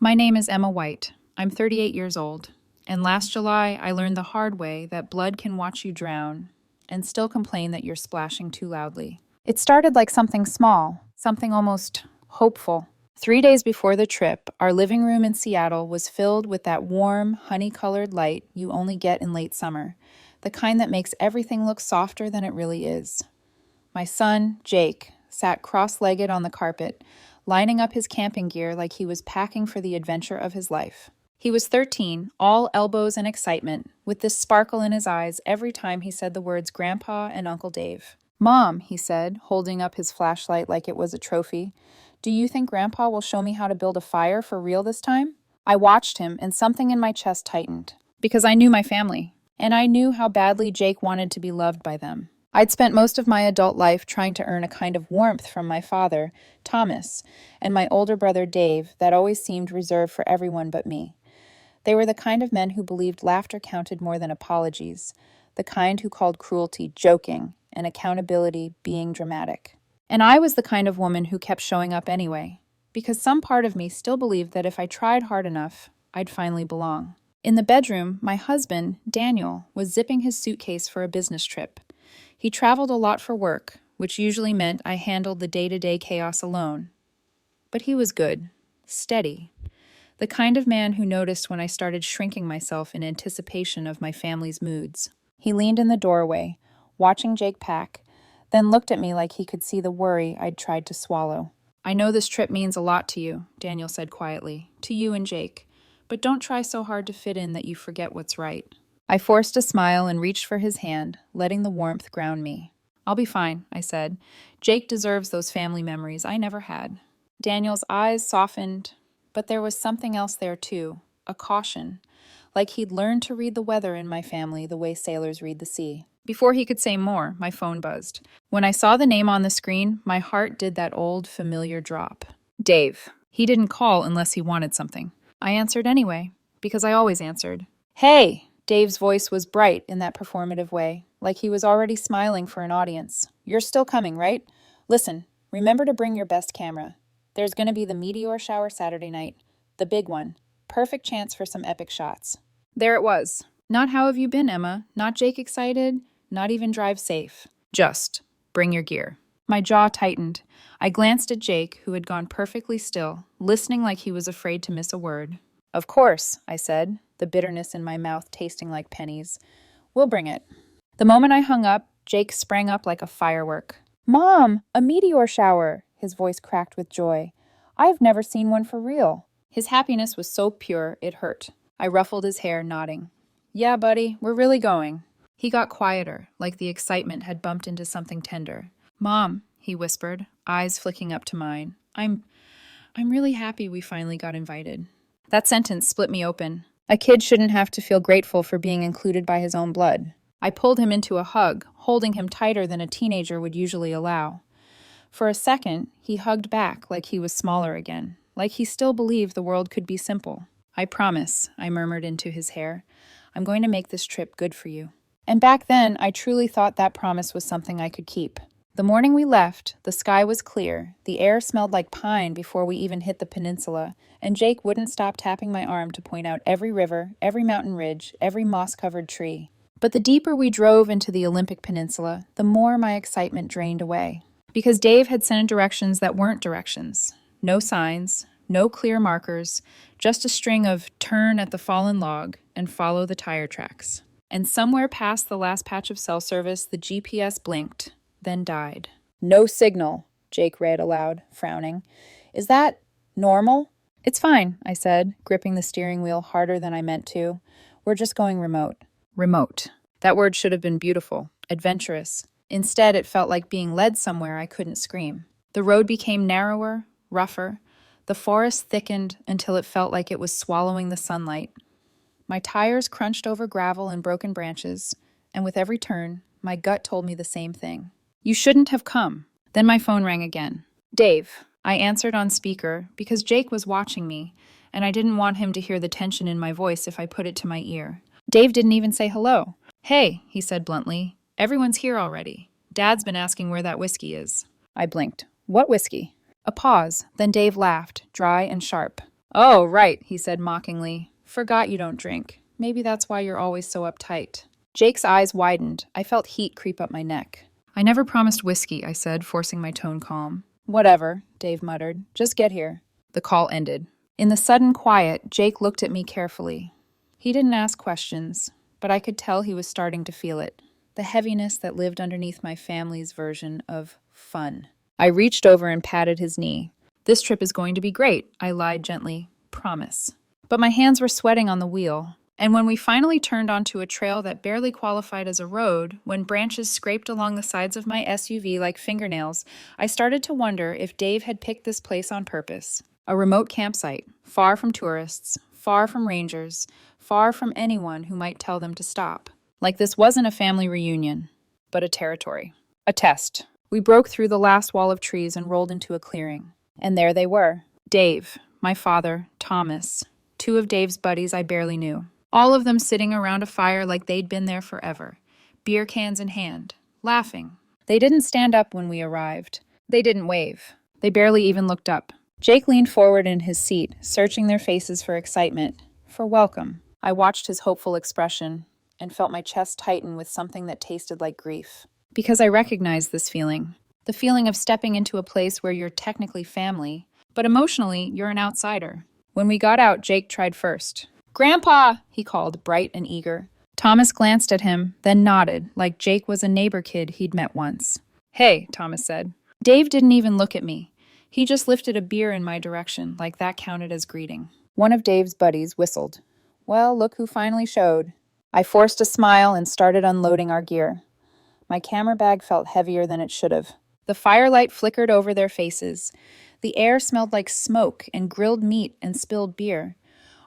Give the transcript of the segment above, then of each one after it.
My name is Emma White. I'm 38 years old, and last July I learned the hard way that blood can watch you drown and still complain that you're splashing too loudly. It started like something small, something almost hopeful. 3 days before the trip, our living room in Seattle was filled with that warm, honey-colored light you only get in late summer, the kind that makes everything look softer than it really is. My son, Jake, sat cross-legged on the carpet, lining up his camping gear like he was packing for the adventure of his life. He was 13, all elbows and excitement, with this sparkle in his eyes every time he said the words Grandpa and Uncle Dave. "Mom," he said, holding up his flashlight like it was a trophy, "do you think Grandpa will show me how to build a fire for real this time?" I watched him, and something in my chest tightened, because I knew my family, and I knew how badly Jake wanted to be loved by them. I'd spent most of my adult life trying to earn a kind of warmth from my father, Thomas, and my older brother, Dave, that always seemed reserved for everyone but me. They were the kind of men who believed laughter counted more than apologies, the kind who called cruelty joking and accountability being dramatic. And I was the kind of woman who kept showing up anyway, because some part of me still believed that if I tried hard enough, I'd finally belong. In the bedroom, my husband, Daniel, was zipping his suitcase for a business trip. He traveled a lot for work, which usually meant I handled the day-to-day chaos alone. But he was good, steady, the kind of man who noticed when I started shrinking myself in anticipation of my family's moods. He leaned in the doorway, watching Jake pack, then looked at me like he could see the worry I'd tried to swallow. "I know this trip means a lot to you," Daniel said quietly, "to you and Jake, but don't try so hard to fit in that you forget what's right." I forced a smile and reached for his hand, letting the warmth ground me. "I'll be fine," I said. "Jake deserves those family memories I never had." Daniel's eyes softened, but there was something else there too, a caution, like he'd learned to read the weather in my family the way sailors read the sea. Before he could say more, my phone buzzed. When I saw the name on the screen, my heart did that old, familiar drop. Dave. He didn't call unless he wanted something. I answered anyway, because I always answered. "Hey!" Dave's voice was bright in that performative way, like he was already smiling for an audience. "You're still coming, right? Listen, remember to bring your best camera. There's going to be the meteor shower Saturday night. The big one. Perfect chance for some epic shots." There it was. Not "how have you been, Emma?" Not "Jake excited?" Not even "drive safe." Just "bring your gear." My jaw tightened. I glanced at Jake, who had gone perfectly still, listening like he was afraid to miss a word. "Of course," I said, the bitterness in my mouth tasting like pennies. "We'll bring it." The moment I hung up, Jake sprang up like a firework. "Mom, a meteor shower!" His voice cracked with joy. "I've never seen one for real." His happiness was so pure, it hurt. I ruffled his hair, nodding. "Yeah, buddy, we're really going." He got quieter, like the excitement had bumped into something tender. "Mom," he whispered, eyes flicking up to mine. I'm really happy we finally got invited." That sentence split me open. A kid shouldn't have to feel grateful for being included by his own blood. I pulled him into a hug, holding him tighter than a teenager would usually allow. For a second, he hugged back like he was smaller again, like he still believed the world could be simple. "I promise," I murmured into his hair. "I'm going to make this trip good for you." And back then, I truly thought that promise was something I could keep. The morning we left, the sky was clear, the air smelled like pine before we even hit the peninsula, and Jake wouldn't stop tapping my arm to point out every river, every mountain ridge, every moss-covered tree. But the deeper we drove into the Olympic Peninsula, the more my excitement drained away. Because Dave had sent directions that weren't directions. No signs, no clear markers, just a string of "turn at the fallen log" and "follow the tire tracks." And somewhere past the last patch of cell service, the GPS blinked, then died. "No signal," Jake read aloud, frowning. "Is that normal?" "It's fine," I said, gripping the steering wheel harder than I meant to. "We're just going remote." Remote. That word should have been beautiful, adventurous. Instead, it felt like being led somewhere I couldn't scream. The road became narrower, rougher. The forest thickened until it felt like it was swallowing the sunlight. My tires crunched over gravel and broken branches, and with every turn, my gut told me the same thing. "You shouldn't have come." Then my phone rang again. "Dave." I answered on speaker because Jake was watching me, and I didn't want him to hear the tension in my voice if I put it to my ear. Dave didn't even say hello. "Hey," he said bluntly, "everyone's here already. Dad's been asking where that whiskey is." I blinked. "What whiskey?" A pause, then Dave laughed, dry and sharp. Oh, right, he said mockingly. Forgot you don't drink. Maybe that's why you're always so uptight. Jake's eyes widened. I felt heat creep up my neck. I never promised whiskey, I said, forcing my tone calm. Whatever, Dave muttered. Just get here. The call ended. In the sudden quiet, Jake looked at me carefully. He didn't ask questions, but I could tell he was starting to feel it. The heaviness that lived underneath my family's version of fun. I reached over and patted his knee. This trip is going to be great, I lied gently. Promise. But my hands were sweating on the wheel. And when we finally turned onto a trail that barely qualified as a road, when branches scraped along the sides of my SUV like fingernails, I started to wonder if Dave had picked this place on purpose. A remote campsite, far from tourists, far from rangers, far from anyone who might tell them to stop. Like this wasn't a family reunion, but a territory. A test. We broke through the last wall of trees and rolled into a clearing. And there they were. Dave, my father, Thomas, two of Dave's buddies I barely knew. All of them sitting around a fire like they'd been there forever, beer cans in hand, laughing. They didn't stand up when we arrived. They didn't wave. They barely even looked up. Jake leaned forward in his seat, searching their faces for excitement, for welcome. I watched his hopeful expression and felt my chest tighten with something that tasted like grief. Because I recognized this feeling. The feeling of stepping into a place where you're technically family, but emotionally, you're an outsider. When we got out, Jake tried first. "Grandpa!" he called, bright and eager. Thomas glanced at him, then nodded, like Jake was a neighbor kid he'd met once. "Hey," Thomas said. Dave didn't even look at me. He just lifted a beer in my direction, like that counted as greeting. One of Dave's buddies whistled. Well, look who finally showed. I forced a smile and started unloading our gear. My camera bag felt heavier than it should have. The firelight flickered over their faces. The air smelled like smoke and grilled meat and spilled beer.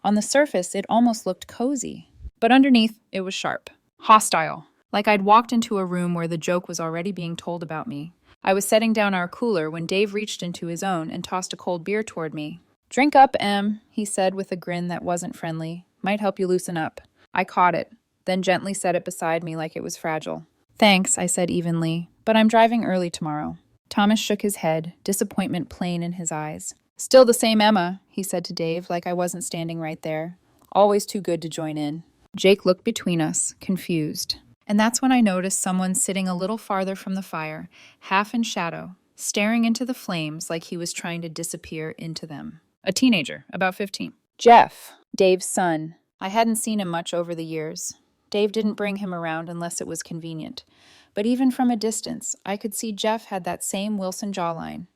On the surface, it almost looked cozy. But underneath, it was sharp. Hostile. Like I'd walked into a room where the joke was already being told about me. I was setting down our cooler when Dave reached into his own and tossed a cold beer toward me. "Drink up, Em," he said with a grin that wasn't friendly. "Might help you loosen up." I caught it, then gently set it beside me like it was fragile. "Thanks," I said evenly, "but I'm driving early tomorrow." Thomas shook his head, disappointment plain in his eyes. "Still the same Emma," he said to Dave like I wasn't standing right there. Always too good to join in. Jake looked between us, confused. And that's when I noticed someone sitting a little farther from the fire, half in shadow, staring into the flames like he was trying to disappear into them. A teenager, about 15. Jeff, Dave's son. I hadn't seen him much over the years. Dave didn't bring him around unless it was convenient. But even from a distance, I could see Jeff had that same Wilson jawline.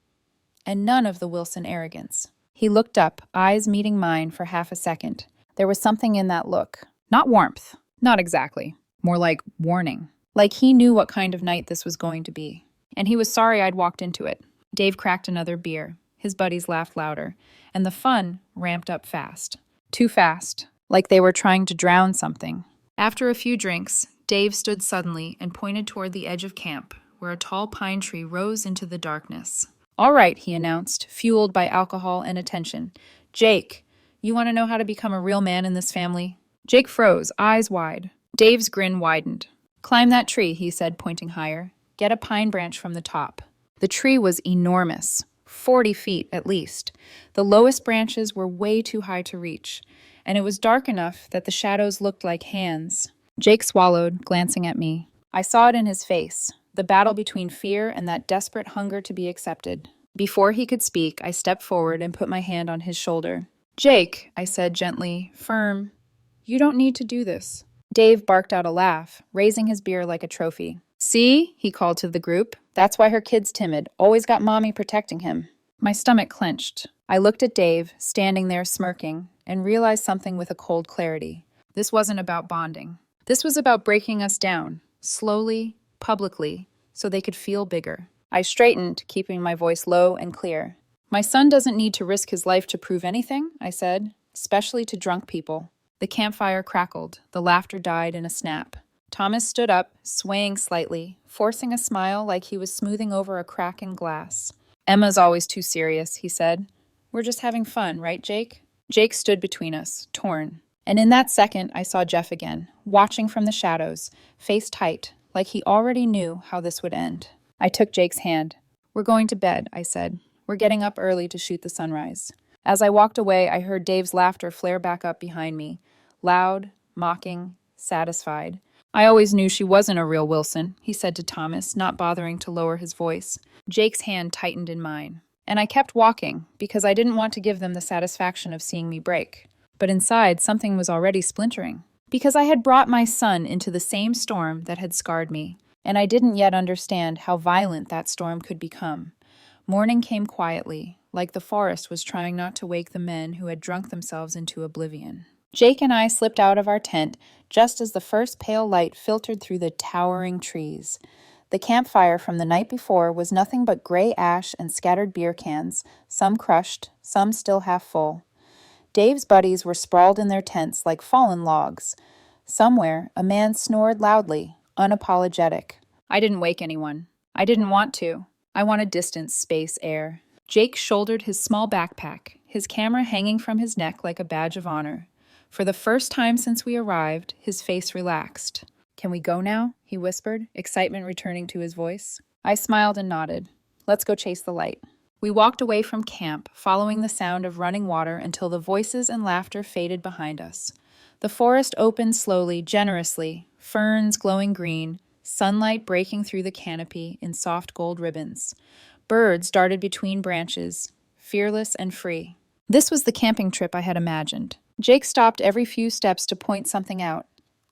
And none of the Wilson arrogance. He looked up, eyes meeting mine for half a second. There was something in that look. Not warmth. Not exactly. More like warning. Like he knew what kind of night this was going to be. And he was sorry I'd walked into it. Dave cracked another beer. His buddies laughed louder. And the fun ramped up fast. Too fast. Like they were trying to drown something. After a few drinks, Dave stood suddenly and pointed toward the edge of camp, where a tall pine tree rose into the darkness. "All right," he announced, fueled by alcohol and attention. "Jake, you want to know how to become a real man in this family?" Jake froze, eyes wide. Dave's grin widened. "Climb that tree," he said, pointing higher. "Get a pine branch from the top." The tree was enormous, 40 feet at least. The lowest branches were way too high to reach, and it was dark enough that the shadows looked like hands. Jake swallowed, glancing at me. I saw it in his face, the battle between fear and that desperate hunger to be accepted. Before he could speak, I stepped forward and put my hand on his shoulder. "Jake," I said gently, firm, "you don't need to do this." Dave barked out a laugh, raising his beer like a trophy. "See?" he called to the group. "That's why her kid's timid. Always got mommy protecting him." My stomach clenched. I looked at Dave, standing there smirking, and realized something with a cold clarity. This wasn't about bonding. This was about breaking us down, slowly, publicly, so they could feel bigger. I straightened, keeping my voice low and clear. "My son doesn't need to risk his life to prove anything," I said, "especially to drunk people." The campfire crackled. The laughter died in a snap. Thomas stood up, swaying slightly, forcing a smile like he was smoothing over a crack in glass. "Emma's always too serious," he said. "We're just having fun, right, Jake?" Jake stood between us, torn. And in that second, I saw Jeff again, watching from the shadows, face tight, like he already knew how this would end. I took Jake's hand. "We're going to bed," I said. "We're getting up early to shoot the sunrise." As I walked away, I heard Dave's laughter flare back up behind me. Loud, mocking, satisfied. I always knew she wasn't a real Wilson, he said to Thomas, not bothering to lower his voice. Jake's hand tightened in mine. And I kept walking, because I didn't want to give them the satisfaction of seeing me break. But inside, something was already splintering. Because I had brought my son into the same storm that had scarred me, and I didn't yet understand how violent that storm could become. Morning came quietly, like the forest was trying not to wake the men who had drunk themselves into oblivion. Jake and I slipped out of our tent just as the first pale light filtered through the towering trees. The campfire from the night before was nothing but gray ash and scattered beer cans, some crushed, some still half full. Dave's buddies were sprawled in their tents like fallen logs. Somewhere, a man snored loudly, unapologetic. I didn't wake anyone. I didn't want to. I wanted distance, space, air. Jake shouldered his small backpack, his camera hanging from his neck like a badge of honor. For the first time since we arrived, his face relaxed. "Can we go now?" he whispered, excitement returning to his voice. I smiled and nodded. "Let's go chase the light." We walked away from camp, following the sound of running water until the voices and laughter faded behind us. The forest opened slowly, generously, ferns glowing green, sunlight breaking through the canopy in soft gold ribbons. Birds darted between branches, fearless and free. This was the camping trip I had imagined. Jake stopped every few steps to point something out.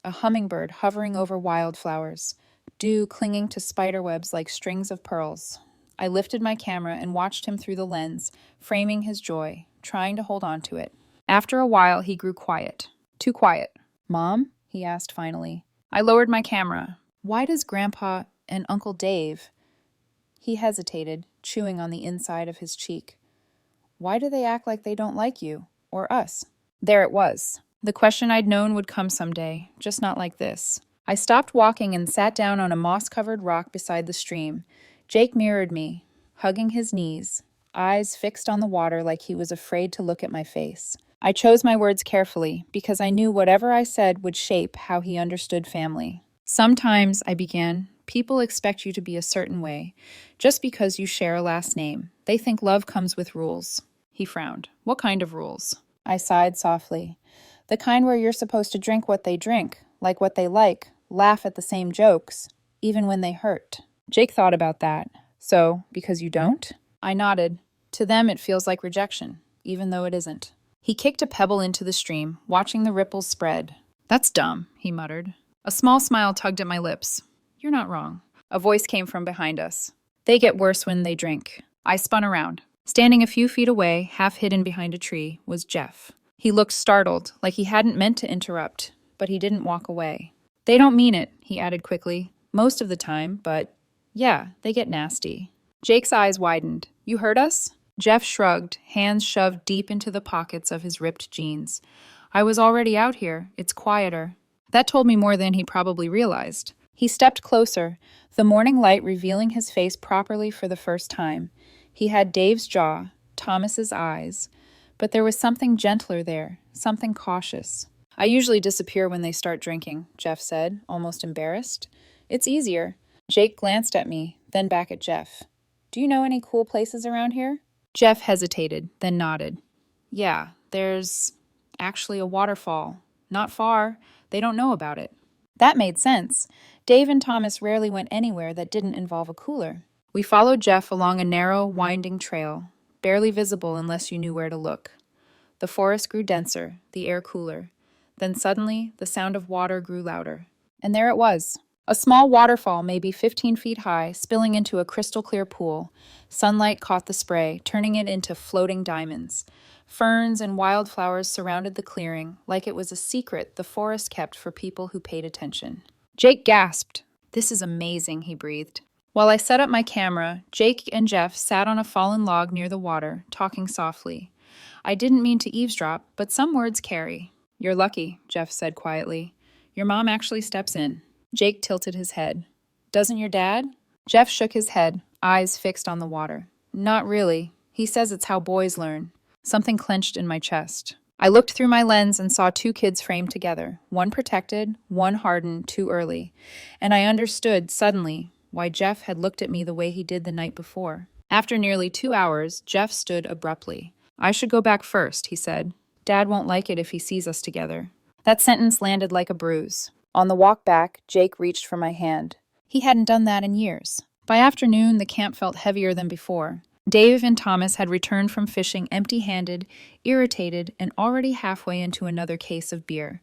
A hummingbird hovering over wildflowers, dew clinging to spiderwebs like strings of pearls. I lifted my camera and watched him through the lens, framing his joy, trying to hold on to it. After a while, he grew quiet. Too quiet. "Mom?" he asked finally. I lowered my camera. "Why does Grandpa and Uncle Dave—" He hesitated, chewing on the inside of his cheek. "Why do they act like they don't like you, or us?" There it was. The question I'd known would come someday, just not like this. I stopped walking and sat down on a moss-covered rock beside the stream. Jake mirrored me, hugging his knees, eyes fixed on the water like he was afraid to look at my face. I chose my words carefully, because I knew whatever I said would shape how he understood family. "Sometimes," I began, "people expect you to be a certain way, just because you share a last name. They think love comes with rules." He frowned. "What kind of rules?" I sighed softly. "The kind where you're supposed to drink what they drink, like what they like, laugh at the same jokes, even when they hurt." Jake thought about that. "So, because you don't?" I nodded. "To them it feels like rejection, even though it isn't." He kicked a pebble into the stream, watching the ripples spread. "That's dumb," he muttered. A small smile tugged at my lips. "You're not wrong." A voice came from behind us. "They get worse when they drink." I spun around. Standing a few feet away, half hidden behind a tree, was Jeff. He looked startled, like he hadn't meant to interrupt, but he didn't walk away. "They don't mean it," he added quickly. "Most of the time, but yeah, they get nasty." Jake's eyes widened. "You heard us?" Jeff shrugged, hands shoved deep into the pockets of his ripped jeans. "I was already out here. It's quieter." That told me more than he probably realized. He stepped closer, the morning light revealing his face properly for the first time. He had Dave's jaw, Thomas's eyes, but there was something gentler there, something cautious. "I usually disappear when they start drinking," Jeff said, almost embarrassed. "It's easier." Jake glanced at me, then back at Jeff. "Do you know any cool places around here?" Jeff hesitated, then nodded. "Yeah, there's actually a waterfall. Not far. They don't know about it." That made sense. Dave and Thomas rarely went anywhere that didn't involve a cooler. We followed Jeff along a narrow, winding trail, barely visible unless you knew where to look. The forest grew denser, the air cooler. Then suddenly, the sound of water grew louder. And there it was. A small waterfall, maybe 15 feet high, spilling into a crystal-clear pool. Sunlight caught the spray, turning it into floating diamonds. Ferns and wildflowers surrounded the clearing, like it was a secret the forest kept for people who paid attention. Jake gasped. "This is amazing," he breathed. While I set up my camera, Jake and Jeff sat on a fallen log near the water, talking softly. I didn't mean to eavesdrop, but some words carry. "You're lucky," Jeff said quietly. "Your mom actually steps in." Jake tilted his head. "Doesn't your dad?" Jeff shook his head, eyes fixed on the water. "Not really. He says it's how boys learn." Something clenched in my chest. I looked through my lens and saw two kids framed together, one protected, one hardened too early. And I understood, suddenly, why Jeff had looked at me the way he did the night before. After nearly 2 hours, Jeff stood abruptly. I should go back first, he said. Dad won't like it if he sees us together. That sentence landed like a bruise. On the walk back, Jake reached for my hand. He hadn't done that in years. By afternoon, the camp felt heavier than before. Dave and Thomas had returned from fishing empty-handed, irritated, and already halfway into another case of beer.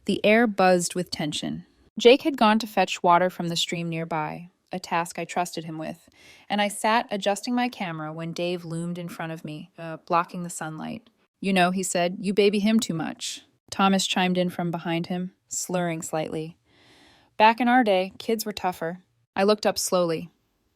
The air buzzed with tension. Jake had gone to fetch water from the stream nearby, a task I trusted him with, and I sat adjusting my camera when Dave loomed in front of me, blocking the sunlight. You know, he said, you baby him too much. Thomas chimed in from behind him, slurring slightly. Back in our day, kids were tougher. I looked up slowly.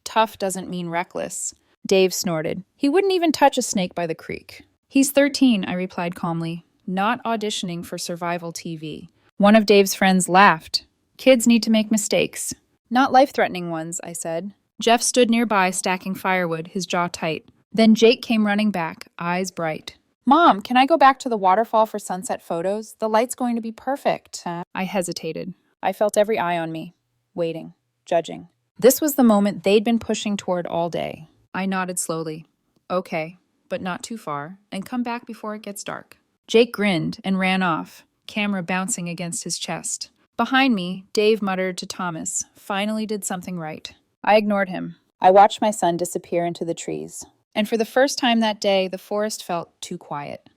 Tough doesn't mean reckless. Dave snorted. He wouldn't even touch a snake by the creek. He's 13, I replied calmly, not auditioning for survival TV. One of Dave's friends laughed. Kids need to make mistakes. Not life-threatening ones, I said. Jeff stood nearby stacking firewood, his jaw tight. Then Jake came running back, eyes bright. Mom, can I go back to the waterfall for sunset photos? The light's going to be perfect. I hesitated. I felt every eye on me, waiting, judging. This was the moment they'd been pushing toward all day. I nodded slowly. Okay, but not too far, and come back before it gets dark. Jake grinned and ran off, camera bouncing against his chest. Behind me, Dave muttered to Thomas, finally did something right. I ignored him. I watched my son disappear into the trees. And for the first time that day, the forest felt too quiet.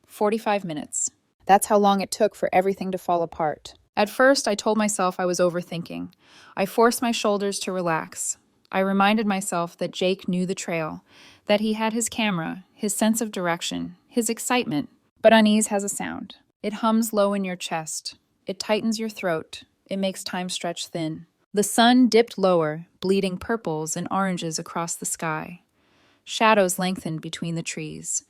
45 minutes. That's how long it took for everything to fall apart. At first, I told myself I was overthinking. I forced my shoulders to relax. I reminded myself that Jake knew the trail, that he had his camera, his sense of direction, his excitement. But unease has a sound. It hums low in your chest. It tightens your throat. It makes time stretch thin. The sun dipped lower, bleeding purples and oranges across the sky. Shadows lengthened between the trees.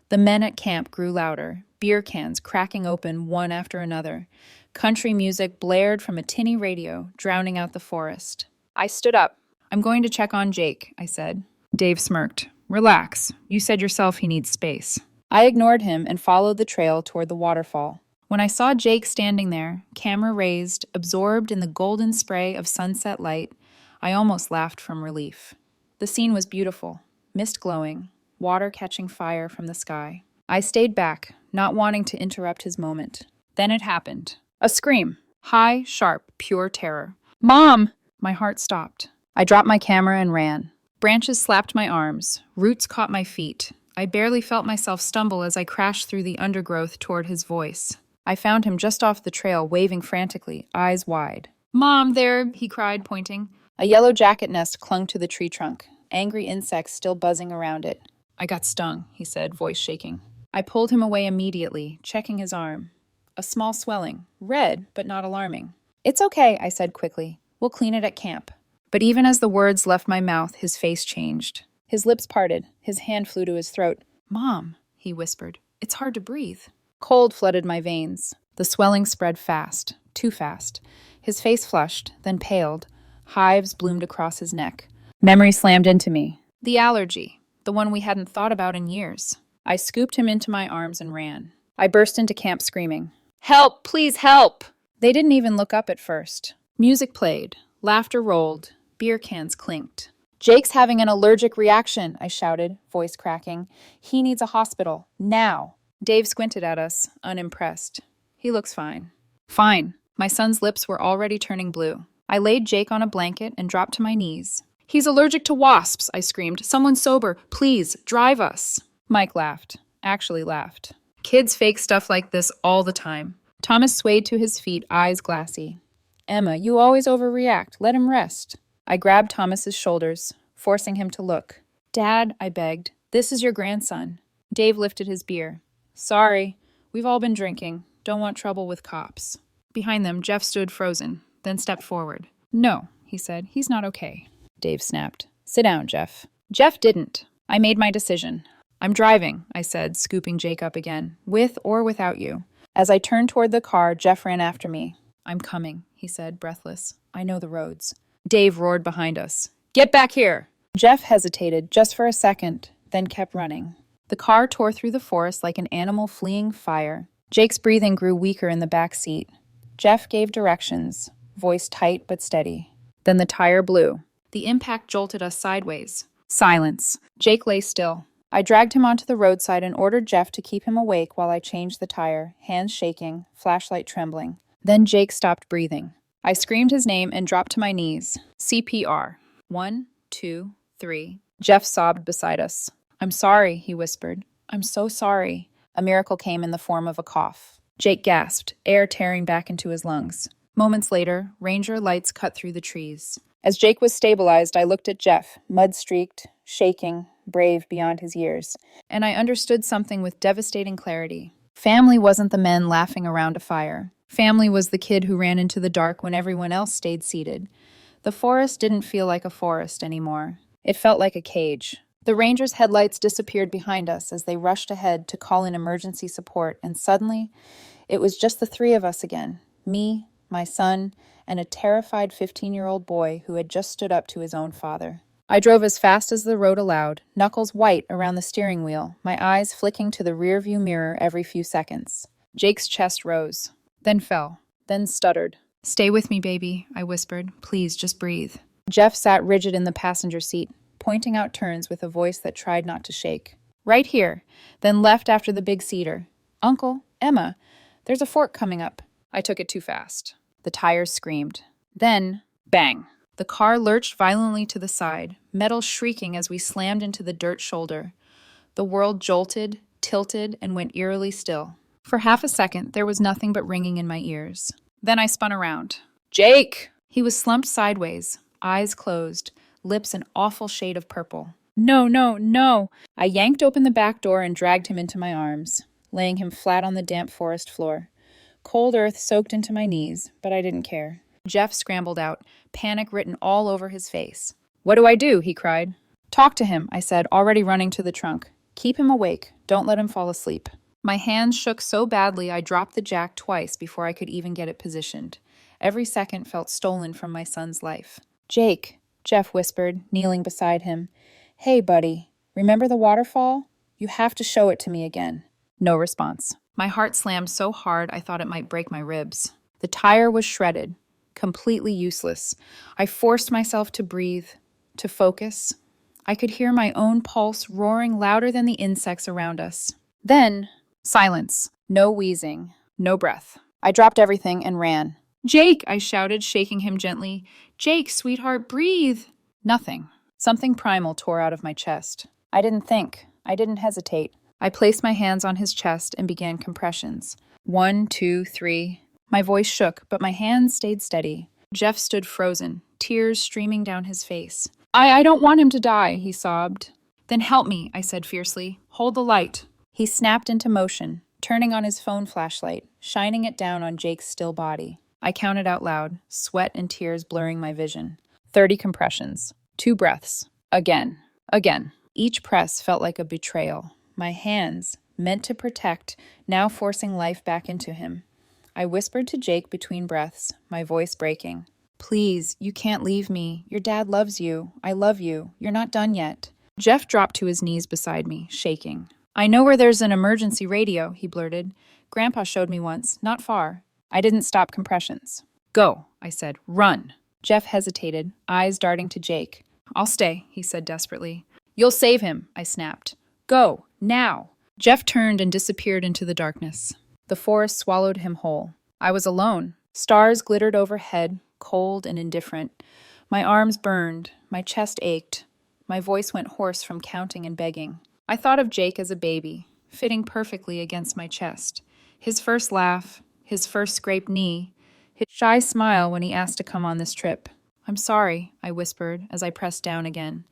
The men at camp grew louder, beer cans cracking open one after another. Country music blared from a tinny radio, drowning out the forest. I stood up. I'm going to check on Jake, I said. Dave smirked. Relax. You said yourself he needs space. I ignored him and followed the trail toward the waterfall. When I saw Jake standing there, camera raised, absorbed in the golden spray of sunset light, I almost laughed from relief. The scene was beautiful. Mist glowing, water catching fire from the sky. I stayed back, not wanting to interrupt his moment. Then it happened. A scream. High, sharp, pure terror. Mom! My heart stopped. I dropped my camera and ran. Branches slapped my arms. Roots caught my feet. I barely felt myself stumble as I crashed through the undergrowth toward his voice. I found him just off the trail, waving frantically, eyes wide. Mom, there, he cried, pointing. A yellowjacket nest clung to the tree trunk. Angry insects still buzzing around it. I got stung, he said, voice shaking. I pulled him away immediately, checking his arm. A small swelling, red, but not alarming. It's okay, I said quickly. We'll clean it at camp. But even as the words left my mouth, his face changed. His lips parted. His hand flew to his throat. Mom, he whispered. It's hard to breathe. Cold flooded my veins. The swelling spread fast, too fast. His face flushed, then paled. Hives bloomed across his neck. Memory slammed into me. The allergy, the one we hadn't thought about in years. I scooped him into my arms and ran. I burst into camp screaming, Help! Please help! They didn't even look up at first. Music played. Laughter rolled. Beer cans clinked. Jake's having an allergic reaction, I shouted, voice cracking. He needs a hospital. Now. Dave squinted at us, unimpressed. He looks fine. Fine. My son's lips were already turning blue. I laid Jake on a blanket and dropped to my knees. He's allergic to wasps, I screamed. Someone sober, please, drive us. Mike laughed. Actually laughed. Kids fake stuff like this all the time. Thomas swayed to his feet, eyes glassy. Emma, you always overreact. Let him rest. I grabbed Thomas's shoulders, forcing him to look. Dad, I begged. This is your grandson. Dave lifted his beer. Sorry. We've all been drinking. Don't want trouble with cops. Behind them, Jeff stood frozen, then stepped forward. No, he said. He's not okay. Dave snapped. Sit down, Jeff. Jeff didn't. I made my decision. I'm driving, I said, scooping Jake up again, with or without you. As I turned toward the car, Jeff ran after me. I'm coming, he said, breathless. I know the roads. Dave roared behind us. Get back here! Jeff hesitated just for a second, then kept running. The car tore through the forest like an animal fleeing fire. Jake's breathing grew weaker in the back seat. Jeff gave directions, voice tight but steady. Then the tire blew. The impact jolted us sideways. Silence. Jake lay still. I dragged him onto the roadside and ordered Jeff to keep him awake while I changed the tire, hands shaking, flashlight trembling. Then Jake stopped breathing. I screamed his name and dropped to my knees. CPR. 1, 2, 3. Jeff sobbed beside us. "I'm sorry," he whispered. "I'm so sorry." A miracle came in the form of a cough. Jake gasped, air tearing back into his lungs. Moments later, ranger lights cut through the trees. As Jake was stabilized, I looked at Jeff, mud-streaked, shaking, brave beyond his years. And I understood something with devastating clarity. Family wasn't the men laughing around a fire. Family was the kid who ran into the dark when everyone else stayed seated. The forest didn't feel like a forest anymore. It felt like a cage. The Rangers' headlights disappeared behind us as they rushed ahead to call in emergency support, and suddenly, it was just the three of us again. Me, my son, and a terrified 15-year-old boy who had just stood up to his own father. I drove as fast as the road allowed, knuckles white around the steering wheel, my eyes flicking to the rearview mirror every few seconds. Jake's chest rose, then fell, then stuttered. "Stay with me, baby," I whispered. "Please, just breathe." Jeff sat rigid in the passenger seat, pointing out turns with a voice that tried not to shake. "Right here, then left after the big cedar. Uncle, Emma, there's a fork coming up." I took it too fast. The tires screamed. Then, bang! The car lurched violently to the side, metal shrieking as we slammed into the dirt shoulder. The world jolted, tilted, and went eerily still. For half a second, there was nothing but ringing in my ears. Then I spun around. "Jake!" He was slumped sideways, eyes closed, lips an awful shade of purple. "No, no, no!" I yanked open the back door and dragged him into my arms, laying him flat on the damp forest floor. Cold earth soaked into my knees, but I didn't care. Jeff scrambled out, panic written all over his face. "What do I do?" he cried. "Talk to him," I said, already running to the trunk. "Keep him awake. Don't let him fall asleep." My hands shook so badly I dropped the jack twice before I could even get it positioned. Every second felt stolen from my son's life. "Jake," Jeff whispered, kneeling beside him. "Hey, buddy, remember the waterfall? You have to show it to me again." No response. My heart slammed so hard I thought it might break my ribs. The tire was shredded, completely useless. I forced myself to breathe, to focus. I could hear my own pulse roaring louder than the insects around us. Then, silence. No wheezing. No breath. I dropped everything and ran. "Jake!" I shouted, shaking him gently. "Jake, sweetheart, breathe!" Nothing. Something primal tore out of my chest. I didn't think. I didn't hesitate. I placed my hands on his chest and began compressions. 1, 2, 3. My voice shook, but my hands stayed steady. Jeff stood frozen, tears streaming down his face. I don't want him to die," he sobbed. "Then help me," I said fiercely. "Hold the light." He snapped into motion, turning on his phone flashlight, shining it down on Jake's still body. I counted out loud, sweat and tears blurring my vision. 30 compressions. 2 breaths. Again. Again. Each press felt like a betrayal. My hands, meant to protect, now forcing life back into him. I whispered to Jake between breaths, my voice breaking. "Please, you can't leave me. Your dad loves you. I love you. You're not done yet." Jeff dropped to his knees beside me, shaking. "I know where there's an emergency radio," he blurted. "Grandpa showed me once, not far." I didn't stop compressions. "Go," I said. "Run." Jeff hesitated, eyes darting to Jake. "I'll stay," he said desperately. "You'll save him," I snapped. "Go, now." Jeff turned and disappeared into the darkness. The forest swallowed him whole. I was alone. Stars glittered overhead, cold and indifferent. My arms burned, my chest ached. My voice went hoarse from counting and begging. I thought of Jake as a baby, fitting perfectly against my chest. His first laugh, his first scraped knee, his shy smile when he asked to come on this trip. "I'm sorry," I whispered as I pressed down again.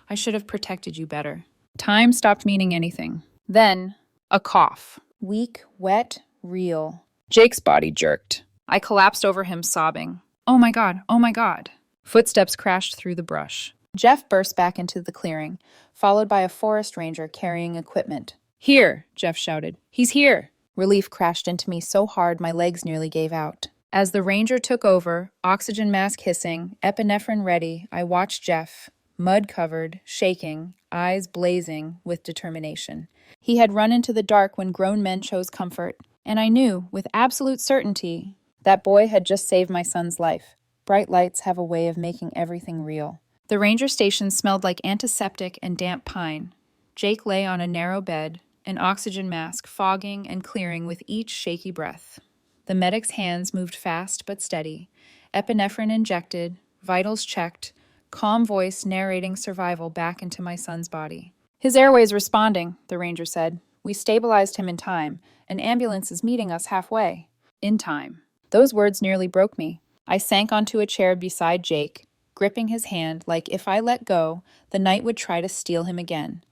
"I should have protected you better." Time stopped meaning anything. Then, a cough. Weak, wet, real. Jake's body jerked. I collapsed over him, sobbing. "Oh my God, oh my God." Footsteps crashed through the brush. Jeff burst back into the clearing, followed by a forest ranger carrying equipment. "Here," Jeff shouted. "He's here." Relief crashed into me so hard my legs nearly gave out. As the ranger took over, oxygen mask hissing, epinephrine ready, I watched Jeff, mud-covered, shaking, eyes blazing with determination. He had run into the dark when grown men chose comfort, and I knew, with absolute certainty, that boy had just saved my son's life. Bright lights have a way of making everything real. The ranger station smelled like antiseptic and damp pine. Jake lay on a narrow bed, an oxygen mask fogging and clearing with each shaky breath. The medic's hands moved fast but steady, epinephrine injected, vitals checked, calm voice narrating survival back into my son's body. "His airway's responding," the ranger said. "We stabilized him in time. An ambulance is meeting us halfway." In time. Those words nearly broke me. I sank onto a chair beside Jake, gripping his hand like if I let go, the night would try to steal him again.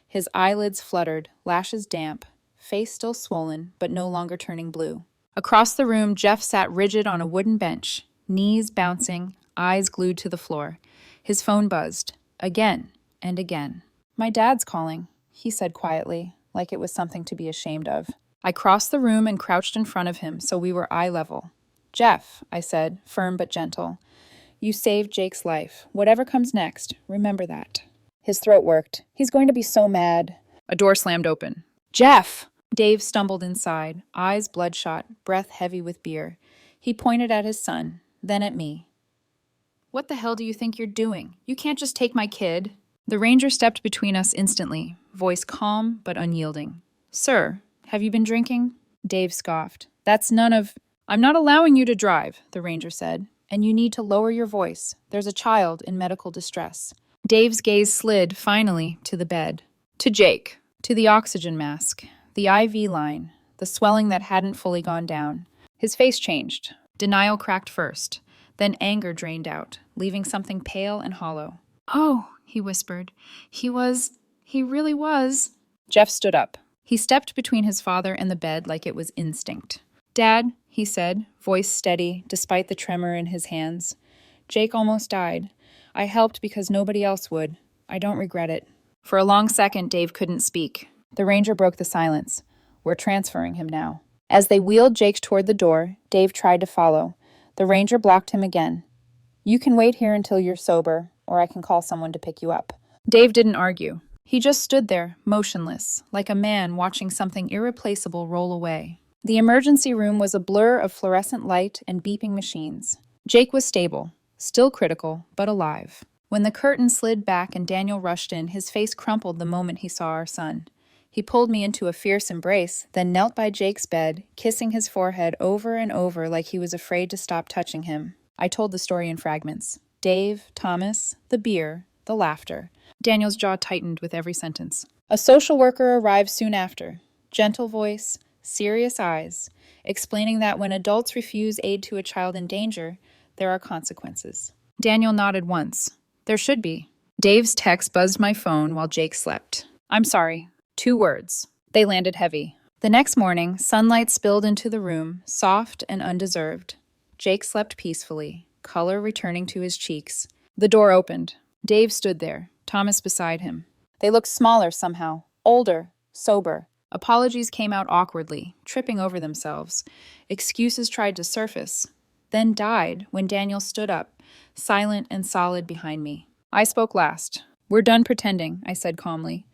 His eyelids fluttered, lashes damp, face still swollen, but no longer turning blue. Across the room, Jeff sat rigid on a wooden bench, knees bouncing, eyes glued to the floor. His phone buzzed, again and again. "My dad's calling," he said quietly, like it was something to be ashamed of. I crossed the room and crouched in front of him so we were eye level. "Jeff," I said, firm but gentle, "you saved Jake's life. Whatever comes next, remember that." His throat worked. "He's going to be so mad." A door slammed open. "Jeff!" Dave stumbled inside, eyes bloodshot, breath heavy with beer. He pointed at his son, then at me. "What the hell do you think you're doing? You can't just take my kid." The ranger stepped between us instantly, voice calm but unyielding. "Sir, have you been drinking?" Dave scoffed. "That's none of—" "I'm not allowing you to drive," the ranger said, "and you need to lower your voice. There's a child in medical distress." Dave's gaze slid, finally, to the bed. To Jake, to the oxygen mask, the IV line, the swelling that hadn't fully gone down. His face changed. Denial cracked first, then anger drained out, leaving something pale and hollow. "Oh," he whispered. He really was." Jeff stood up. He stepped between his father and the bed like it was instinct. "Dad," he said, voice steady, despite the tremor in his hands. "Jake almost died. I helped because nobody else would. I don't regret it." For a long second, Dave couldn't speak. The ranger broke the silence. "We're transferring him now." As they wheeled Jake toward the door, Dave tried to follow. The ranger blocked him again. "You can wait here until you're sober, or I can call someone to pick you up." Dave didn't argue. He just stood there, motionless, like a man watching something irreplaceable roll away. The emergency room was a blur of fluorescent light and beeping machines. Jake was stable, still critical, but alive. When the curtain slid back and Daniel rushed in, his face crumpled the moment he saw our son. He pulled me into a fierce embrace, then knelt by Jake's bed, kissing his forehead over and over like he was afraid to stop touching him. I told the story in fragments. Dave, Thomas, the beer, the laughter. Daniel's jaw tightened with every sentence. A social worker arrived soon after. Gentle voice, serious eyes, explaining that when adults refuse aid to a child in danger, there are consequences. Daniel nodded once. There should be. Dave's text buzzed my phone while Jake slept. "I'm sorry." 2 words. They landed heavy. The next morning, sunlight spilled into the room, soft and undeserved. Jake slept peacefully, color returning to his cheeks. The door opened. Dave stood there, Thomas beside him. They looked smaller somehow, older, sober. Apologies came out awkwardly, tripping over themselves. Excuses tried to surface, then died when Daniel stood up, silent and solid behind me. I spoke last. "We're done pretending," I said calmly.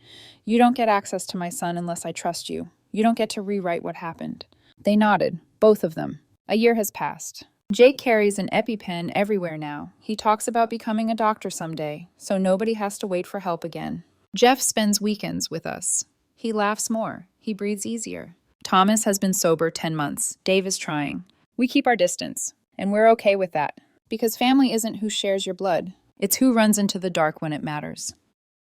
"You don't get access to my son unless I trust you. You don't get to rewrite what happened." They nodded, both of them. A year has passed. Jake carries an EpiPen everywhere now. He talks about becoming a doctor someday, so nobody has to wait for help again. Jeff spends weekends with us. He laughs more. He breathes easier. Thomas has been sober 10 months. Dave is trying. We keep our distance, and we're okay with that. Because family isn't who shares your blood. It's who runs into the dark when it matters.